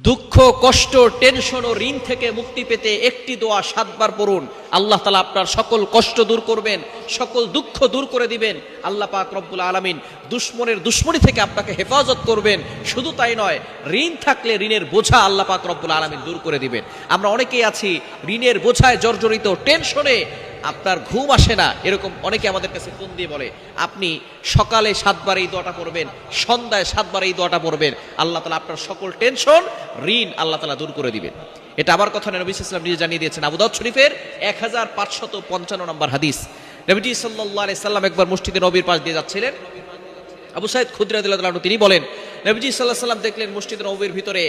দুঃখ, কষ্ট, tension oh ঋণ থেকে মুক্তি পেতে একটি দোয়া 7 বার পড়ুন। আল্লাহ তাআলা আপনার সকল কষ্ট দূর করবেন, সকল দুঃখ দূর করে দিবেন। আল্লাহ পাক রব্বুল আলামিন দুশমনের দুশমনি থেকে আপনাকে হেফাজত করবেন। শুধু তাই নয়, ঋণ থাকলে ঋণের বোঝা আল্লাহ পাক রব্বুল আলামিন দূর করে দিবেন। আমরা অনেকেই আছি ঋণের বোঝায় জর্জরিত, টেনশনে আপনার ঘুম আসে না। এরকম অনেকে আমাদের কাছে ফোন দিয়ে বলে, আপনি সকালে 7 বার এই দোয়াটা পড়বেন, সন্ধ্যায় 7 বার এই দোয়াটা পড়বেন, আল্লাহ তাআলা আপনার সকল টেনশন, ঋণ আল্লাহ তাআলা দূর করে দিবেন। এটা আবার কথা নয়, নবী সাল্লাল্লাহু আলাইহি ওয়াসাল্লাম নিজে জানিয়ে দিয়েছেন। আবু দাউদ শরীফের 1555 নম্বর হাদিস। নবীজি সাল্লাল্লাহু আলাইহি সাল্লাম একবার মসজিদে নবীর পাশ দিয়ে যাচ্ছিলেন। আবু সাঈদ খুদরি রাদিয়াল্লাহু আনহু তিনি বলেন, নবীজি সাল্লাল্লাহু আলাইহি সাল্লাম দেখলেন মসজিদে নববীর ভিতরে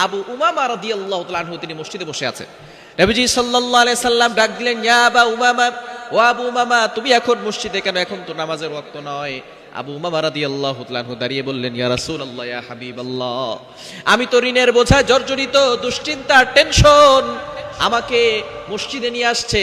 আবু উমামা রাদিয়াল্লাহু তাআলা আনহু তিনি মসজিদে বসে আছেন। নবীজি সাল্লাল্লাহু আলাইহি সাল্লাম ডাক দিলেন, ইয়া আবা উমামা, ও আবু উমামা, তুমি এখন মসজিদে কেন? এখন তো নামাজের ওয়াক্ত নয়। আবু উমামা রাদিয়াল্লাহু তাআলা আনহু দাঁড়িয়ে বললেন, ইয়া রাসূলুল্লাহ, ইয়া হাবিবাল্লাহ, আমি তো ঋণের বোঝায় জর্জরিত, দুশ্চিন্তা, টেনশন আমাকে মসজিদে নিয়ে আসছে,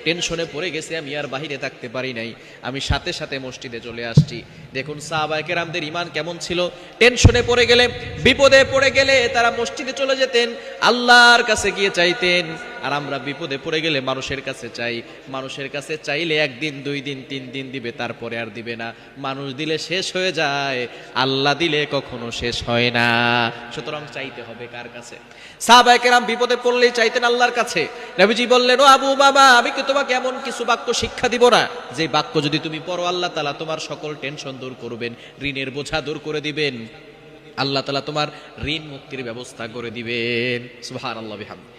টেনশনে পড়ে গেছে, আমি আর বাহিরে থাকতে পারি নাই, আমি সাথে সাথে মসজিদে চলে আসছি। দেখুন সাহাবায়ে কেরামদের ঈমান কেমন ছিল। টেনশনে পড়ে গেলে, বিপদে পড়ে গেলে তারা মসজিদে চলে যেতেন, আল্লাহর কাছে গিয়ে চাইতেন। আর আমরা বিপদে পড়ে গেলে মানুষের কাছে চাই। মানুষের কাছে চাইলে 1 দিন 2 দিন 3 দিন দিবে, তারপরে আর দিবে না। মানুষ দিলে শেষ হয়ে যায়, আল্লাহ দিলে কখনো শেষ হয় না। সুতরাং চাইতে হবে কার কাছে? সাহাবায়ে কেরাম বিপদে পড়লেই চাইতেন আল্লাহর কাছে। নবীজি বললেন, ও আবু বাবা, আমি কি তোমাকে এমন কিছু বাক্য শিক্ষা দিব না, যে বাক্য যদি তুমি পড়ো আল্লাহ তাআলা তোমার সকল টেনশন দূর করবেন, ঋণের বোঝা দূর করে দিবেন, আল্লাহ তাআলা তোমার ঋণ মুক্তির ব্যবস্থা করে দিবেন। সুবহানাল্লাহ বিহামদি।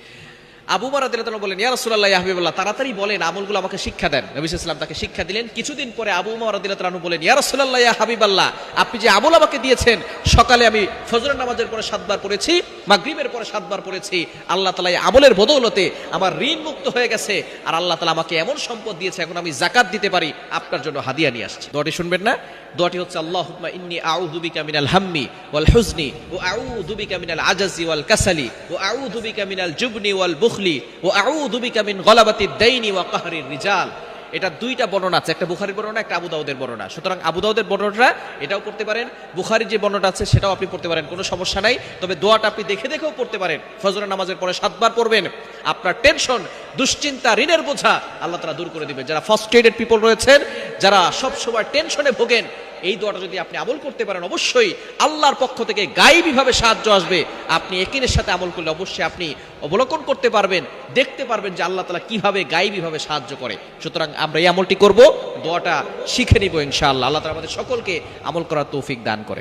আবু উমার রাদিয়াল্লাহু তাআলা বলেন, ইয়া রাসূলুল্লাহ, ইয়া হাবিবাল্লাহ, তাড়াতাড়ি বলেন, আমলগুলো আমাকে শিক্ষা দেন। নবী সাল্লাল্লাহু আলাইহি ওয়াসাল্লাম তাকে শিক্ষা দিলেন। কিছুদিন পরে আবু উমার রাদিয়াল্লাহু তাআলা বলেন, ইয়া রাসূলুল্লাহ, ইয়া হাবিবাল্লাহ, আপনি যে আমল আমাকে দিয়েছেন, সকালে আমি ফজরের নামাজের পরে 7 বার পড়েছি, মাগরিবের পরে 7 বার পড়েছি, আল্লাহ তাআলা এই আমলের বদৌলতে আমার ঋণ মুক্ত হয়ে গেছে, আর আল্লাহ তাআলা আমাকে এমন সম্পদ দিয়েছে, এখন আমি যাকাত দিতে পারি, আপনার জন্য হাদিয়া নিয়ে আসছি। দোয়াটি শুনবেন না? দোয়াটি হচ্ছে, আল্লাহুম্মা ইন্নী আউযু বিকা মিনাল হাম্মি ওয়াল হুজনি ওয়া আউযু বিকা মিনাল আজাজি ওয়াল কাসালি ওয়া আউযু বিকা মিনাল জুবনি ওয়াল বুখলি ওয়া আউযু বিকা মিন গলাবাতিদ দাইনি ওয়া কাহরির রিজাল। এটা 2টা বর্ণনা আছে, একটা বুখারীর বর্ণনা, একটা আবু দাউদের বর্ণনা। সুতরাং আবু দাউদের বর্ণনাটা এটাও পড়তে পারেন, বুখারীর যে বর্ণনা আছে সেটাও আপনি পড়তে পারেন, কোনো সমস্যা নাই। তবে দোয়াটা আপনি দেখে দেখেও পড়তে পারেন। ফজরের নামাজের পরে 7 বার পড়বেন, আপনার টেনশন, দুশ্চিন্তা, ঋণের বোঝা আল্লাহ তাআলা দূর করে দিবেন। যারা ফার্স্ট্রেটেড পিপল রয়েছেন, যারা সব সময় টেনশনে ভোগেন, এই দোয়াটা যদি আপনি আমল করতে পারেন, অবশ্যই আল্লাহর পক্ষ থেকে গায়েবীভাবে সাহায্য আসবে। আপনি ইয়াকিনের সাথে আমল করলে অবশ্যই আপনি অবলোকন করতে পারবেন, দেখতে পারবেন যে আল্লাহ তাআলা কিভাবে গায়েবীভাবে সাহায্য করে। সুতরাং আমরা এই আমলটি করব, দোয়াটা শিখে নিব ইনশাআল্লাহ। আল্লাহ তাআলা আমাদের সকলকে আমল করার তৌফিক দান করেন।